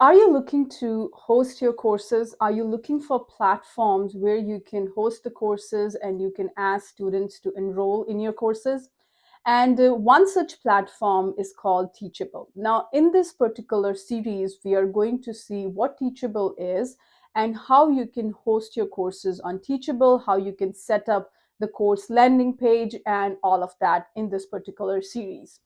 Are you looking to host your courses? Are you looking for platforms where you can host the courses and you can ask students to enroll in your courses? And one such platform is called Teachable. Now, in this particular series, we are going to see what Teachable is and how you can host your courses on Teachable, how you can set up the course landing page, and all of that in this particular series.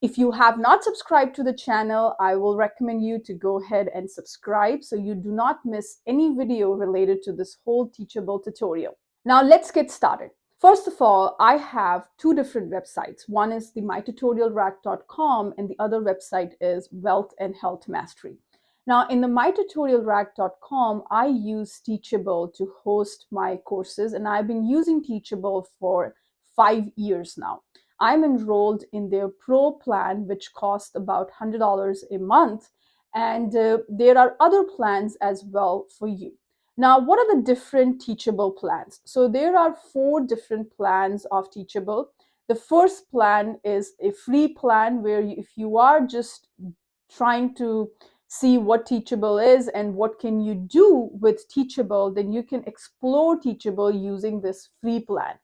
If you have not subscribed to the channel, I will recommend you to go ahead and subscribe so you do not miss any video related to this whole Teachable tutorial. Now let's get started. First of all, I have two different websites. One is the mytutorialrack.com and the other website is Wealth and Health Mastery. Now in the mytutorialrack.com, I use Teachable to host my courses, and I've been using Teachable for 5 years now. I'm enrolled in their pro plan, which costs about $100 a month, and there are other plans as well for you. Now, what are the different Teachable plans? So there are 4 different plans of Teachable. The first plan is a free plan where if you are just trying to see what Teachable is and what can you do with Teachable, then you can explore Teachable using this free plan.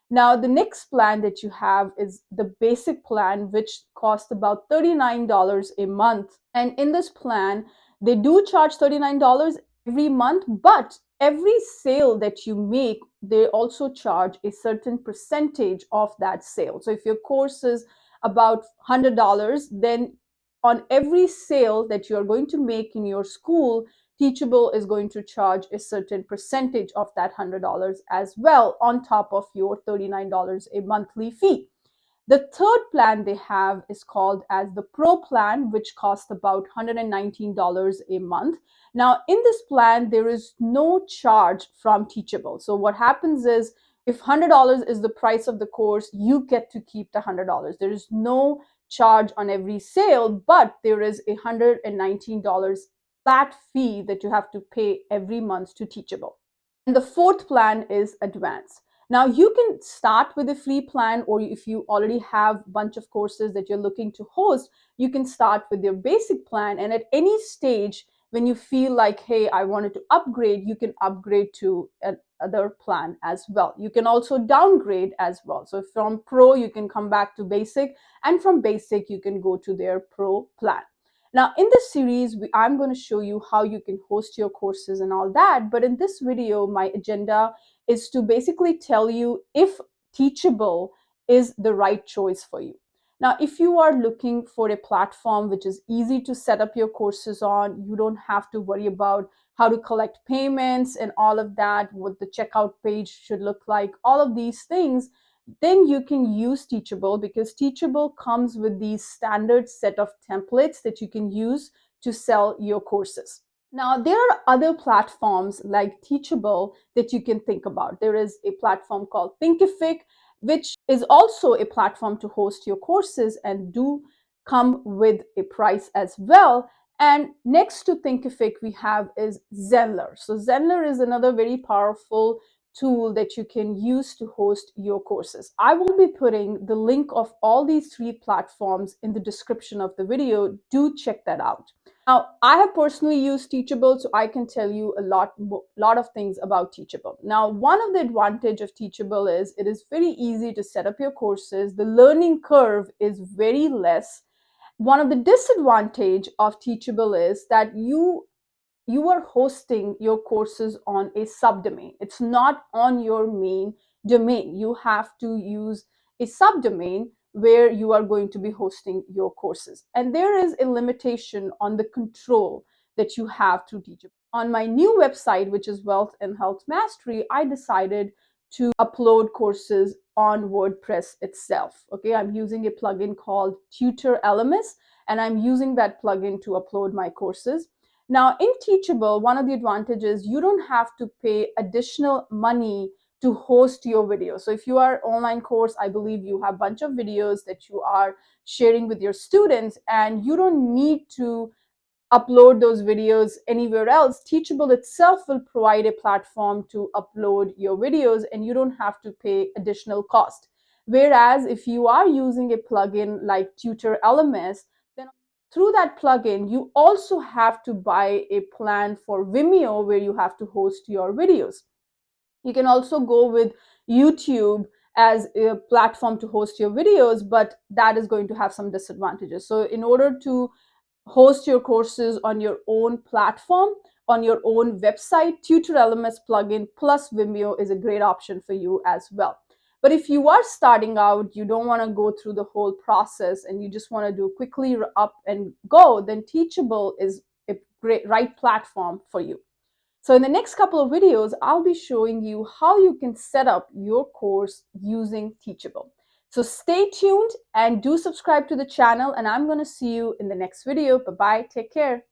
Now, the next plan that you have is the basic plan, which costs about $39 a month. And in this plan, they do charge $39 every month, but every sale that you make, they also charge a certain percentage of that sale. So if your course is about $100, then on every sale that you are going to make in your school, Teachable is going to charge a certain percentage of that $100 as well on top of your $39 a monthly fee. The third plan they have is called as the Pro plan, which costs about $119 a month. Now, in this plan, there is no charge from Teachable. So what happens is if $100 is the price of the course, you get to keep the $100. There is no charge on every sale, but there is a $119 flat fee that you have to pay every month to Teachable. And the fourth plan is Advanced. Now you can start with a free plan, or if you already have a bunch of courses that you're looking to host, you can start with your basic plan. And at any stage, when you feel like, hey, I wanted to upgrade, you can upgrade to another plan as well. You can also downgrade as well. So from Pro, you can come back to basic, and from basic, you can go to their Pro plan. Now, in this series, I'm going to show you how you can host your courses and all that. But in this video, my agenda is to basically tell you if Teachable is the right choice for you. Now, if you are looking for a platform which is easy to set up your courses on, you don't have to worry about how to collect payments and all of that, what the checkout page should look like, all of these things, then you can use Teachable, because Teachable comes with these standard set of templates that you can use to sell your courses. Now, there are other platforms like Teachable that you can think about. There is a platform called Thinkific, which is also a platform to host your courses and do come with a price as well. And next to Thinkific, we have is Zenler. So Zenler is another very powerful tool that you can use to host your courses. I will be putting the link of all these 3 platforms in the description of the video. Do check that out. Now, I have personally used Teachable, so I can tell you a lot of things about Teachable. Now, one of the advantage of Teachable is it is very easy to set up your courses. The learning curve is very less. One of the disadvantage of Teachable is that you are hosting your courses on a subdomain. It's not on your main domain. You have to use a subdomain where you are going to be hosting your courses. And there is a limitation on the control that you have through Teachable. On my new website, which is Wealth and Health Mastery, I decided to upload courses on WordPress itself. Okay, I'm using a plugin called Tutor LMS, and I'm using that plugin to upload my courses. Now, in Teachable, one of the advantages, you don't have to pay additional money to host your video. So if you are online course, I believe you have a bunch of videos that you are sharing with your students, and you don't need to upload those videos anywhere else. Teachable itself will provide a platform to upload your videos, and you don't have to pay additional cost. Whereas if you are using a plugin like Tutor LMS, then through that plugin, you also have to buy a plan for Vimeo where you have to host your videos. You can also go with YouTube as a platform to host your videos, but that is going to have some disadvantages. So in order to host your courses on your own platform, on your own website, Tutor LMS plugin plus Vimeo is a great option for you as well. But if you are starting out, you don't want to go through the whole process and you just want to do quickly up and go, then Teachable is a great right platform for you. So in the next couple of videos, I'll be showing you how you can set up your course using Teachable. So stay tuned and do subscribe to the channel, and I'm going to see you in the next video. Bye-bye. Take care.